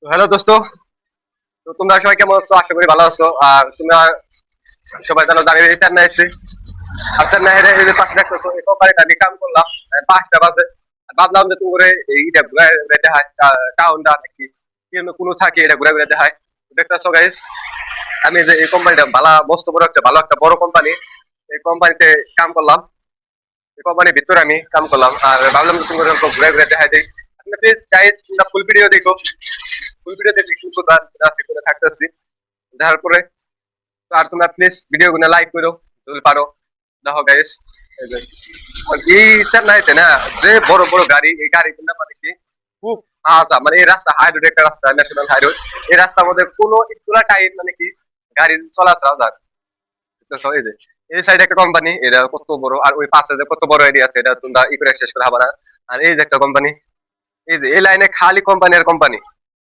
Hello দোস্ত, তো তোমরা সবাই কেমন আছো? আশা করি ভালো আছো। আর তোমরা সবাই জানো আমি চেন্নাই এসেছি। আর চেন্নাইয়ের এই যে পাশে দেখতেছো এই কোম্পানিটা আমি কাম করলাম 5টা বাজে। আর ভাবলাম যে তুমি করে এইটা ঘুরে ঘুরে দেখায় টাউনটা নাকি কোনো থাকে এটা ঘুরে ঘুরে দেখায়। দেখতেছো গাইস, আমি যে এই কোম্পানিটা ভালো মস্ত বড় একটা ভালো একটা বড় কোম্পানি, এই কোম্পানিতে কাম করলাম। এই কোম্পানির ভিতরে আমি কাম করলাম আর ভাবলাম যে তুমি ঘুরে ঘুরে দেখায় দিই। প্লিজ গাইস, তোমরা ফুল ভিডিও দেখো। ফুল ভিডিও দেখে কিন্তু থাকতেছি দেখার পরে। তো আর তোমরা প্লিজ ভিডিও গুলো লাইক করো যদি পারো। দেখো গাইস, এই চেন্নাইতে না যে বড় বড় গাড়ি, এই গাড়িগুলো মানে কি খুব মানে এই রাস্তা হাই রোড, একটা রাস্তা ন্যাশনাল হাই রোড। এই রাস্তার মধ্যে কোনো একটুলা টাইম মানে কি গাড়ি চলাচল যায়। এই যে এই সাইডে একটা কোম্পানি, এটা কত বড়, আর ওই পাশে যে কত বড় এরিয়া আছে এটা তোমরা ই করে শেষ করা হবে না। আর এই যে একটা কোম্পানি, এই যে এই লাইনে খালি কোম্পানি আর কোম্পানি।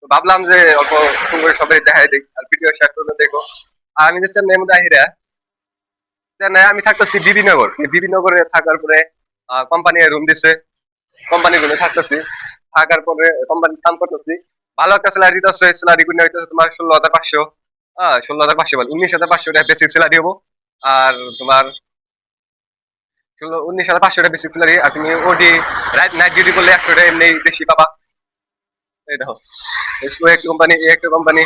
তো ভাবলাম যে অল্প সুন্দর সবাই দেখাই দিই আর ভিডিও শেয়ার করে দেখো। আর আমি যে চেন্নাই মধ্যে আহিরা, চেন্নাই আমি থাকতেছি বিবি নগর। এই বিবি নগরে থাকার পরে কোম্পানি রুম দিছে, কোম্পানি রুমে থাকতেছি। থাকার পরে কোম্পানি কাম করতেছি, ভালো একটা স্যালারি দিতেছে। স্যালারি গুলো হইতেছে তোমার 16,500, 16,500 বল 19,500 টাকা বেসিক স্যালারি হবো। আর তোমার 19,500 টাকা বেসিক স্যালারি। আর তুমি ওডি নাইট ডিউটি করলে 100 টাকা এমনি বেশি পাবা। এই দেখো একটা কোম্পানি, এই একটা কোম্পানি,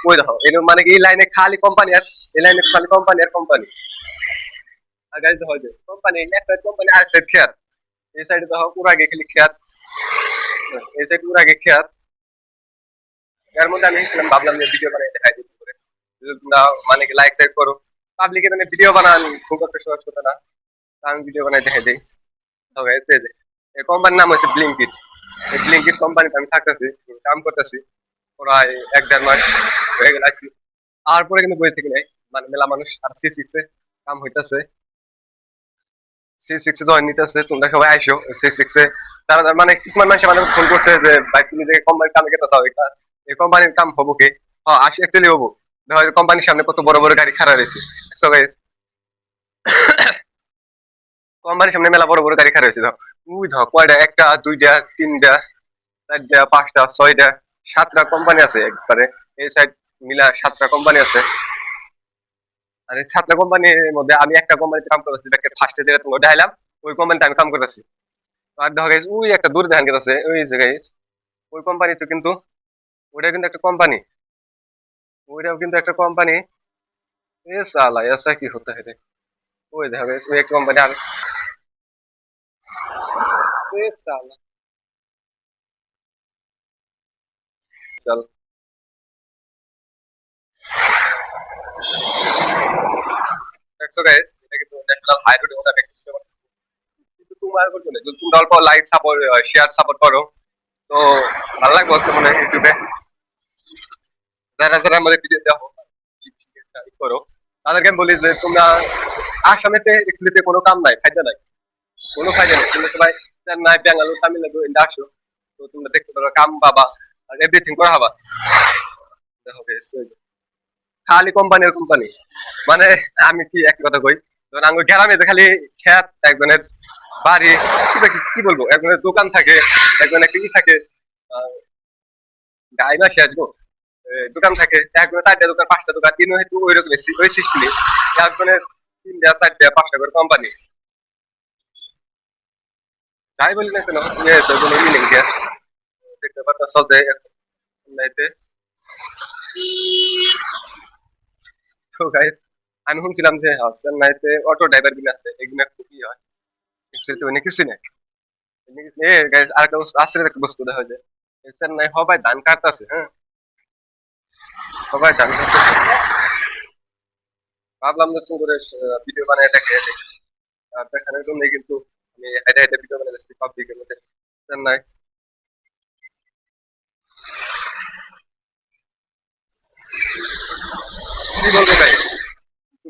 ওই দেখো এই মানে কি এই লাইনে খালি কোম্পানি আর এই লাইনে খালি কোম্পানি আর কোম্পানি। আর গাইজ দেখো যে কোম্পানি একটা কোম্পানি আর একটা খেয়ার, এই সাইডে দেখো পুরো আগে খালি খেয়ার, এই সাইড পুরো আগে খেয়ার। এর মধ্যে আমি ভাবলাম যে ভিডিও বানাই দেখাই দিতে করে যদি তোমরা মানে কি লাইক সাইড করো। পাবলিকে মানে ভিডিও বানান খুব একটা সহজ কথা না, আমি ভিডিও বানাই দেখাই দিই। তো গাইজ এই যে এই কোম্পানির নাম হচ্ছে ব্লিঙ্কিট। এই ব্লিঙ্কিট কোম্পানিতে আমি থাকতেছি, কাম করতেছি প্রায় 1-1.5 মাস হয়ে গেল আইসি। আর পরে কিন্তু বই থেকে নাই, মানে মেলা মানুষ আর C6 কাম হইতেছে। C6 জয়েন নিতেছে, তোমরা সবাই আইসো C6 তারা মানে কিছুমান মানুষ মানে ফোন করছে যে ভাই তুমি যে কোম্পানির কামে গেতে চাও, এটা এই কোম্পানির কাম হবো কি? হ্যাঁ আসি অ্যাকচুয়ালি হবো। দেখো কোম্পানির সামনে কত বড় বড় গাড়ি খাড়া রয়েছে। সো গাইস, কোম্পানির সামনে মেলা বড় বড় গাড়ি খাড়া রয়েছে। দেখো উই দেখো কয়টা, একটা দুইটা তিনটা চারটা পাঁচটা ছয়টা সাতটা কোম্পানি আছে একবারে। এই সাইড মিলা 7টা কোম্পানি আছে। আর এই 7টা কোম্পানির মধ্যে আমি একটা কোম্পানিতে কাম করতেছি, যেটাকে ফার্স্টে যেটা তোমাকে দেখাইলাম, ওই কোম্পানিতে আমি কাম করতেছি। আর দেখো গাইস ওই একটা দূরে দেখা গেছে ওই যে গাইস ওই কোম্পানি তো কিন্তু, ওইটা কিন্তু একটা কোম্পানি, ওইটাও কিন্তু একটা কোম্পানি। এ সালা ऐसा কি হতে है রে? ওই দেখো গাইস ওই একটা কোম্পানি। আর এ সালা চল, দেখছো গাইস এটা কিন্তু ন্যাশনাল হাইরোড ওটা দেখতে পাচ্ছ। কিন্তু তোমার করতে না, যদি তোমরা অল্প লাইক সাপোর্ট শেয়ার সাপোর্ট করো তো ভালো লাগবে হচ্ছে মনে হয় ইউটিউবে। যারা যারা আমাদের ভিডিও দেখো করো, তাদেরকে আমি বলি যে তোমরা আসামেতে এক্সুয়ালিতে কোনো কাম নাই, ফায়দা নাই, কোনো ফায়দা নেই। তোমরা সবাই চেন্নাই বেঙ্গালুরু তামিলনাড়ু ইন্ডিয়া আসো, তো তোমরা দেখতে পারো কাম পাবা আর এভরিথিং করা হবা। দেখো guys, এই যে, খালি কোম্পানির কোম্পানি। মানে আমি কি একটা কথা কই, ধর আমার গ্রামে যে খালি খেত, একজনের বাড়ি, কি বলবো, একজনের দোকান থাকে, একজনের কি থাকে, আহ, গাই না শেষ গো, দোকান থাকে একজনের 4টা দোকান 5টা দোকান, কিন্তু হয়তো ওই রকম ওই সিস্টেমে একজনের 3টা 4টা 5টা করে কোম্পানি। যাই বলি না কেন মিলিং দেখতে পাচ্ছ যে এতে। তো গাইস আমি শুনছিলাম যে চেন্নাইতে অটো ড্রাইভার গুলো আছে, এগুলো খুবই হয় একচুয়ালি অনেক কিছু না। এ গাইস আরেকটা বস্তু আশ্চর্যের একটা বস্তু দেখা যায়, এই চেন্নাই সবাই ধান কাটতেছে। হ্যাঁ, সবাই ধান কাটতেছে। ভাবলাম যে তুমি করে ভিডিও বানায় দেখে আর দেখানোর জন্য কিন্তু আমি হেঁটে হেঁটে ভিডিও বানাই যাচ্ছি পাবলিকের মধ্যে চেন্নাই। কি বলবো ভাই,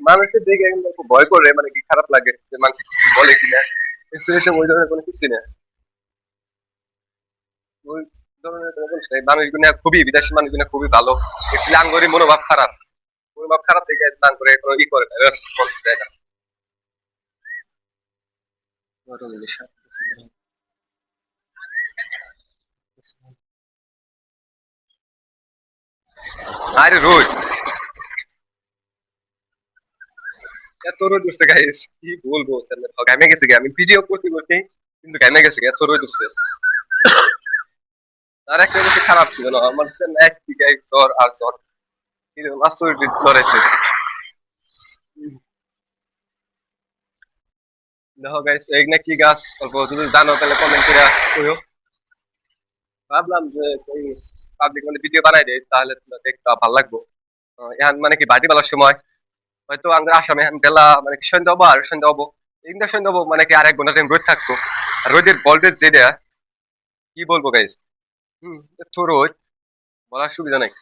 মানুষের দেখে কিন্তু খুব ভয় করে, মানে কি খারাপ লাগে যে মানুষ কিছু বলে কিনা। অ্যাকচুয়ালি ওই ধরনের কোনো কিছু না, ওই ধরনের কোনো কিছু নেই। মানুষগুলো খুবই, বিদেশি মানুষগুলো খুবই ভালো। একচুয়ালি আঙ্গরি মনোভাব খারাপ, মনোভাব খারাপ থেকে স্নান করে কোনো ই করে না, রেসপন্স দেয় না। আরে রোদ, এত রোদ উঠছে গাইস, কি বলবো স্যার, ঘামে গেছে গে। আমি ভিডিও করতে করতে কিন্তু ঘামে গেছে গে, এত রোদ উঠছে। আর একটা বেশি খারাপ ছিল না আমার, ম্যাচ থেকে জ্বর আর জ্বর, আচরিত জ্বর আছে। দেখো গাইস, এগুলা কি গাছ অল্প যদি জানো তাহলে কমেন্ট করে কইও। ভাবলাম যে এই পাবলিক মানে ভিডিও বানাই দেয় তাহলে তোমরা দেখতে ভালো লাগবো। এখন মানে কি বাড়ি বেলার সময় হয়তো আমরা আসামে এখন বেলা মানে কি সন্ধ্যা হবো, আর সন্ধ্যা হবো ইন্দার সন্ধ্যা হবো, মানে কি আর 1 ঘন্টা টাইম রোদ থাকতো। আর রোদের ভোল্টেজ যেটা, কি বলবো গাইস, এত রোদ বলার সুবিধা নাই।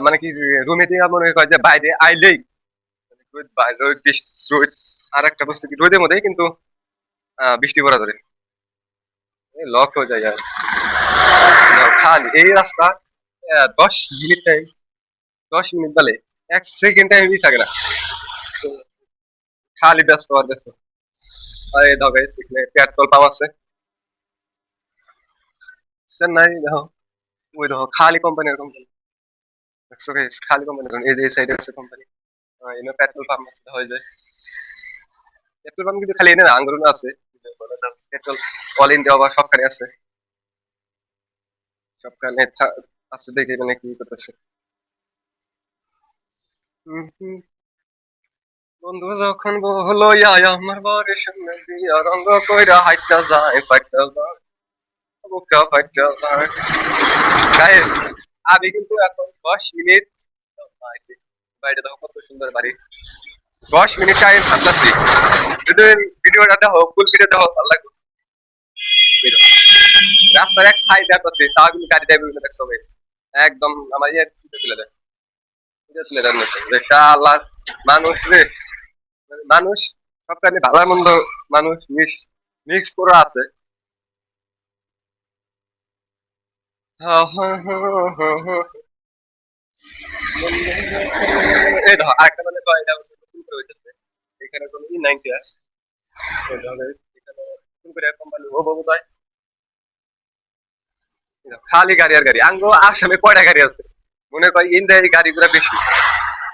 মানে কি রুমে থেকে মনে হয় যে বাইরে আইলেই রোদ, রোদ বৃষ্টি রোদ। আর একটা বস্তু কি রোদের মধ্যেই কিন্তু বৃষ্টি পড়া ধরে, লক হয়ে যায়। আর খালি এই রাস্তা 10 মিনিট টাইম, 10 মিনিট বলে 1 সেকেন্ড টাইম থাকে না। তো খালি ব্যস্ত আর ব্যস্ত। আর এই দেখো guys, এখানে পেট্রোল পাম্প আছে চেন্নাই। দেখো ওই দেখো খালি কোম্পানির কোম্পানি, দেখছো guys, খালি কোম্পানি। এই যে সাইডে আছে কোম্পানি, এনে পেট্রোল পাম্প আছে হয়ে যায়। পেট্রোল পাম্প কিন্তু খালি এনে না, আঙ্গুর আছে পেট্রোল, অল ইন্ডিয়া বা সবখানে আছে, সবখানে আছে দেখে মানে কি করতেছে। হুম, হুম। বন্ধু যখন বললো আমার বাড়ির সামনে দিয়া রঙ কইরা হাইটা যায় ফাইটা যায়, বুকটা ফাইটা যায়। গাইস, আমি কিন্তু এখন 10 মিনিট পাইছি। বাড়িটা দেখো কত সুন্দর বাড়ি। 10 মিনিট টাইম ভাবতেছি, যদি ভিডিওটা দেখো ফুল ভিডিও দেখো ভালো লাগবে। বেরো। রাস্তার এক সাইড আছে তাও কিন্তু গাড়ি ড্রাইভিং দেখছো guys। একদম আমার ইয়ে তুলে দেয়, তুলে দেয় মতো যে শালা মানুষ রে, মানে মানুষ সবখানে ভালো মন্দ মানুষ মিক্স করা আছে। এই ধর আরেকটা মানে কয় এটা নতুন করে হইতেছে, এখানে কোনো ই নাই কি আর, এই ধরনের এখানে নতুন করে কোম্পানি ও বাবু তাই। খালি গাড়ি আর গাড়ি, আঙ্গো আসামে কয়টা গাড়ি আছে মনে কয় ইন্ডিয়ার গাড়িগুলো বেশি।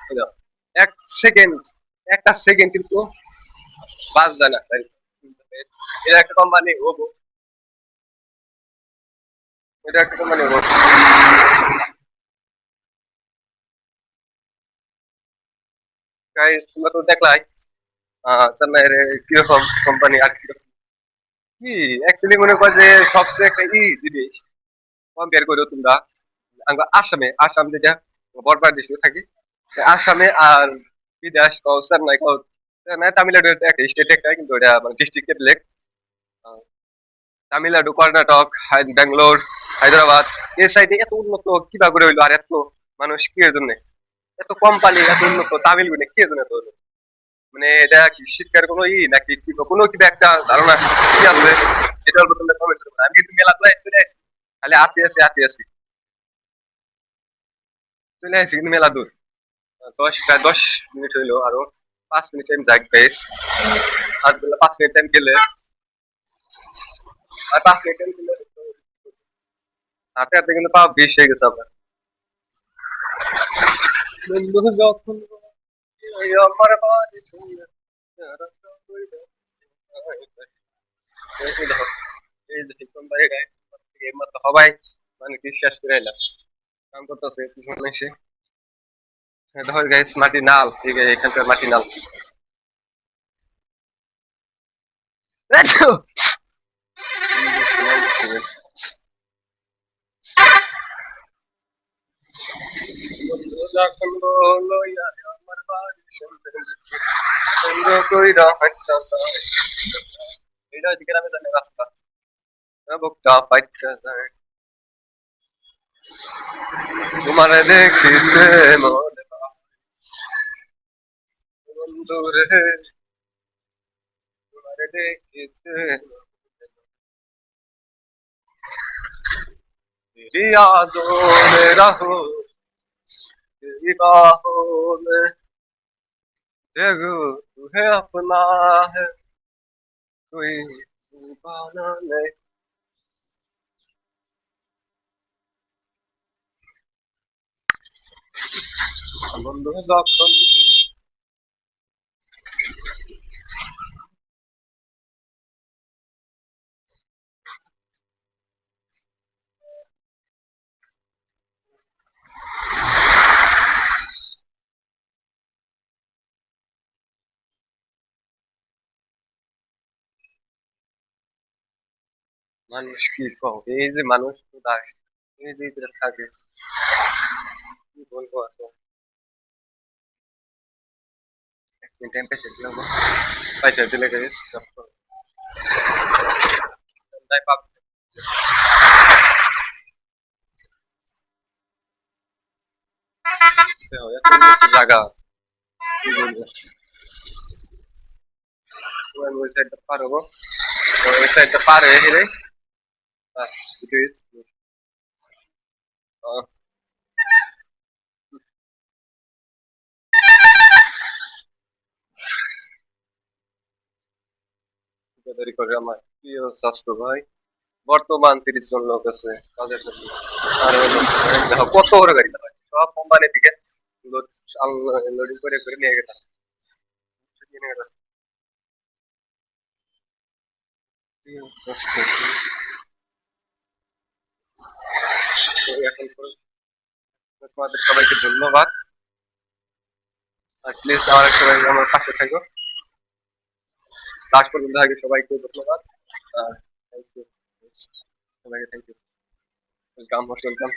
এই দেখো, 1 সেকেন্ড, একটা সেকেন্ড কিন্তু বাস যায় না গাড়ি। এটা একটা কোম্পানি হবো, এটা একটা কোম্পানি হবো। গাইস তোমরা তো দেখলাই চেন্নাইয়ের কিরকম কোম্পানি আর কিরকম কি, অ্যাকচুয়ালি মনে কর যে সবচেয়ে একটা জিনিস কম্পেয়ার করো তোমরা, আমরা আসামে, আসাম যেটা বড়পাড়া ডিস্ট্রিক্টে থাকি, আসামে আর বিদেশ কও চেন্নাই কও, চেন্নাই তামিলনাড়ু একটা স্টেট একটা, কিন্তু এটা মানে ডিস্ট্রিক্ট লেক। তামিলনাড়ু, কর্ণাটক, ব্যাঙ্গালোর, হায়দ্রাবাদ, এই সাইডে এত উন্নত কিবা করে হইলো, আর এত মানুষ কি এর জন্য, এত কোম্পানি এত উন্নত তামিল গুনে কি এর জন্য এত হইলো? মানে এটা কি শিক্ষার কোনো নাকি কি কোনো কিবা একটা ধারণা কি আছে, এটার উপর তোমরা কমেন্ট করবে। আমি কিন্তু মেলা প্রায় চলে আসি, খালি আতি আছি চলে আসি, কিন্তু মেলা দূর। 10 প্রায় 10 মিনিট হইলো, আরো 5 মিনিট টাইম যাক গাইস। আর বললে 5 মিনিট টাইম গেলে, আর 5 মিনিট টাইম গেলে হাঁটতে হাঁটতে কিন্তু পা বেশ হয়ে গেছে আপনার। বন্ধু যখন ওই আমার বাড়ি শুনে, এই যে দেখো, এই যে হিকম ভাই গায়ে মাত্র সবাই মানে কি শেষ করে এলাম, কাম করতেছে পিছনে এসে। দেখো গাইস, মাটি নাল, ঠিক আছে এখানকার মাটি নাল। যখন বলো আমার বাড়ি শুনতে, কইরা হাঁটতা যায়, এটা হচ্ছে গ্রামে জানে রাস্তা, বুকটা ফাইটটা যায়, তোমার দেখিতে মনে হয় বন্ধু রে, তোমার দেখিতে तेरी यादों में रहो, तेरी बाहों में जग है अपना है, कोई दीवाना नहीं। বন্ধু যখন মানুষ কি কম, এই যে মানুষ তো দাস, এই যে এদের থাকে, কি বলবো এত। এক মিনিট এম পেছে দিলাম, পয়সা দিলে গাইস তাই পাব জায়গা, কি বলবো। তো আমি ওই সাইডটা পার হবো, তো ওই সাইডটা পার হয়ে গেলে বাস, guys, আহ, ঠিকাদারি করে আমার প্রিয় স্বাস্থ্য ভাই। বর্তমান 30 জন লোক আছে কাজের জন্য। আর হলো দেখো কত বড় গাড়ি, সব কোম্পানি থেকে লোডিং করে করে নিয়ে গেছে, নিয়ে গেছে। প্রিয় স্বাস্থ্য, তো এখন তোমাদের সবাইকে ধন্যবাদ। আর প্লিজ আমার সবাই আমার পাশে থাকো, লাস্ট পর্যন্ত আগে সবাইকে ধন্যবাদ। আর থ্যাংক ইউ সবাইকে, থ্যাংক ইউ, ওয়েলকাম ওয়েলকাম।